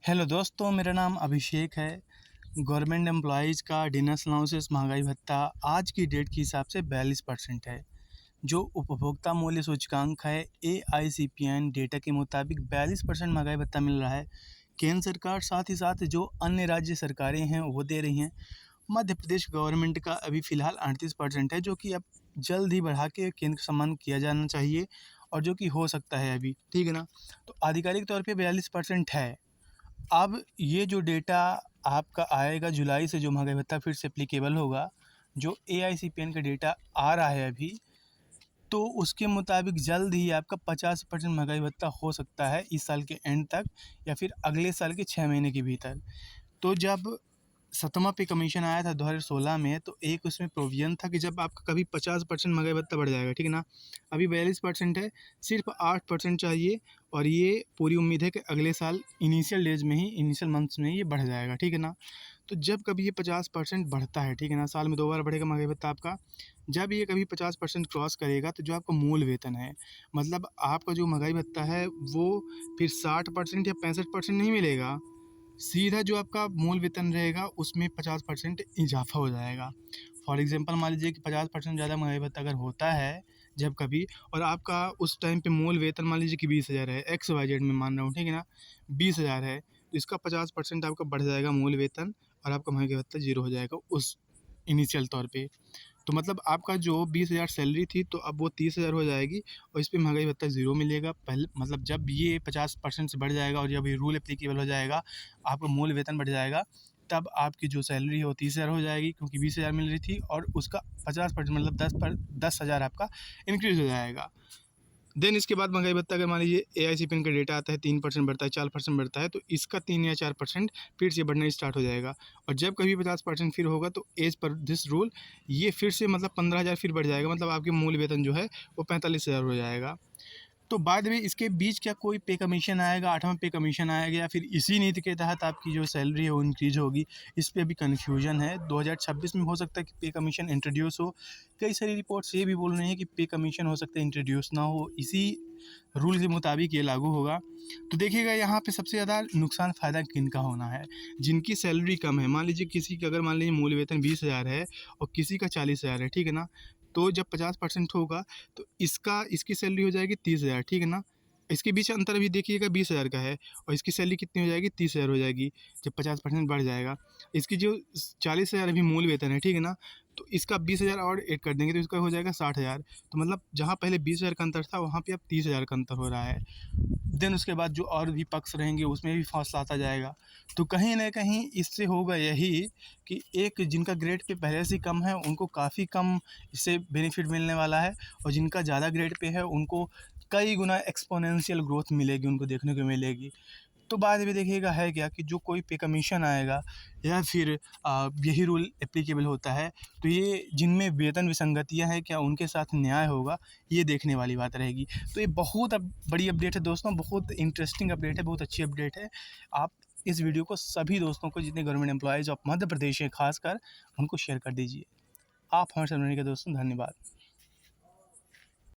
Hello दोस्तों, मेरा नाम अभिषेक है। गवर्नमेंट एम्प्लॉइज़ का डिनर अलाउंसेस महंगाई भत्ता आज की डेट के हिसाब से 42% है। जो उपभोक्ता मूल्य सूचकांक है एआईसीपीएन डेटा के मुताबिक 42% महंगाई भत्ता मिल रहा है। केंद्र सरकार साथ ही साथ जो अन्य राज्य सरकारें हैं वो दे रही हैं। मध्य प्रदेश गवर्नमेंट का अभी फ़िलहाल 38% है, जो कि अब जल्द ही बढ़ा के केंद्र सम्मान किया जाना चाहिए और जो कि हो सकता है अभी, ठीक है ना। तो आधिकारिक तौर पे 42% है। अब ये जो डेटा आपका आएगा जुलाई से, जो महंगाई भत्ता फिर से एप्लीकेबल होगा, जो एआईसीपीएन का डेटा आ रहा है अभी, तो उसके मुताबिक जल्द ही आपका 50% महंगाई भत्ता हो सकता है इस साल के एंड तक या फिर अगले साल के 6 महीने के भीतर। तो जब 7वां पे कमीशन आया था 2016 में, तो एक उसमें प्रोविज़न था कि जब आपका कभी 50% महँगाई भत्ता बढ़ जाएगा, ठीक है ना? अभी 42% है, सिर्फ 8% चाहिए और ये पूरी उम्मीद है कि अगले साल इनिशियल डेज़ में ही, इनिशियल मंथ्स में ही ये बढ़ जाएगा, ठीक है ना? तो जब कभी ये 50% बढ़ता है, ठीक है ना? साल में 2 बार बढ़ेगा महँगाई भत्ता आपका। जब ये कभी 50% क्रॉस करेगा, तो जो आपका मूल वेतन है, मतलब आपका जो महँगाई भत्ता है, वो फिर 60% या 65% नहीं मिलेगा। सीधा जो आपका मूल वेतन रहेगा उसमें 50% इजाफ़ा हो जाएगा। फॉर एग्ज़ाम्पल मान लीजिए कि 50% ज़्यादा महँगाई भत्ता अगर होता है जब कभी, और आपका उस टाइम पे मूल वेतन मान लीजिए कि 20,000 है, एक्स वाई जेड में मान रहा हूँ, ठीक है ना? 20,000 है, तो इसका 50% आपका बढ़ जाएगा मूल वेतन और आपका महँगाई भत्ता ज़ीरो हो जाएगा उस इनिशियल तौर पे। तो मतलब आपका जो 20,000 सैलरी थी, तो अब वो 30,000 हो जाएगी और इस पे महँगाई भत्ता ज़ीरो मिलेगा। पहले मतलब जब ये 50% से बढ़ जाएगा और जब ये रूल एप्लीकेबल हो जाएगा, आपका मूल वेतन बढ़ जाएगा, तब आपकी जो सैलरी है वो 30,000 हो जाएगी, क्योंकि 20,000 मिल रही थी और उसका 50% मतलब 10,000 आपका इंक्रीज़ हो जाएगा। देन इसके बाद महँगाई भत्ता अगर मान लीजिए एआईसीपीएन का डेटा आता है, 3% बढ़ता है, 4% बढ़ता है, तो इसका 3 या 4% फिर से बढ़ना स्टार्ट हो जाएगा और जब कभी 50% फिर होगा, तो एज़ पर दिस रूल ये फिर से मतलब 15,000 फिर बढ़ जाएगा, मतलब आपके मूल वेतन जो है वो 45,000 हो जाएगा। तो बाद में इसके बीच क्या कोई पे कमीशन आएगा, 8वां पे कमीशन आएगा या फिर इसी नीति के तहत आपकी जो सैलरी है वो इंक्रीज़ होगी, इस पे अभी कन्फ्यूजन है। 2026 में हो सकता है कि पे कमीशन इंट्रोड्यूस हो। कई सारी रिपोर्ट्स ये भी बोल रही हैं कि पे कमीशन हो सकता है इंट्रोड्यूस ना हो, इसी रूल के मुताबिक ये लागू होगा। तो देखिएगा यहाँ पे सबसे ज़्यादा नुकसान फ़ायदा किनका होना है? जिनकी सैलरी कम है। मान लीजिए किसी का अगर मान लीजिए मूल वेतन 20,000 है और किसी का 40,000 है, ठीक है ना? तो जब 50% होगा, तो इसकी सैलरी हो जाएगी 30,000, ठीक है ना? इसके बीच अंतर भी देखिएगा 20,000 का है और इसकी सैलरी कितनी हो जाएगी, 30,000 हो जाएगी जब 50% बढ़ जाएगा। इसकी जो 40,000 अभी मूल वेतन है, ठीक है ना? तो इसका 20,000 और ऐड कर देंगे तो इसका हो जाएगा 60,000। तो मतलब जहाँ पहले 20,000 का अंतर था, वहाँ पे अब 30,000 का अंतर हो रहा है। देन उसके बाद जो और भी पक्ष रहेंगे उसमें भी फासला आता जाएगा। तो कहीं न कहीं इससे होगा यही कि एक जिनका ग्रेड पे पहले से ही कम है, उनको काफ़ी कम इससे बेनिफिट मिलने वाला है और जिनका ज़्यादा ग्रेड पे है, उनको कई गुना एक्स्पोनेंशियल ग्रोथ मिलेगी, उनको देखने को मिलेगी। तो बाद में देखिएगा है क्या कि जो कोई पे कमीशन आएगा या फिर यही रूल एप्लीकेबल होता है, तो ये जिनमें वेतन विसंगतियाँ हैं, क्या उनके साथ न्याय होगा, ये देखने वाली बात रहेगी। तो ये बहुत बड़ी अपडेट है दोस्तों, बहुत इंटरेस्टिंग अपडेट है, बहुत अच्छी अपडेट है। आप इस वीडियो को सभी दोस्तों को, जितने government employees of Madhya Pradesh हैं खासकर, उनको शेयर कर दीजिए। आप हमारे साथ जुड़ने के दोस्तों धन्यवाद।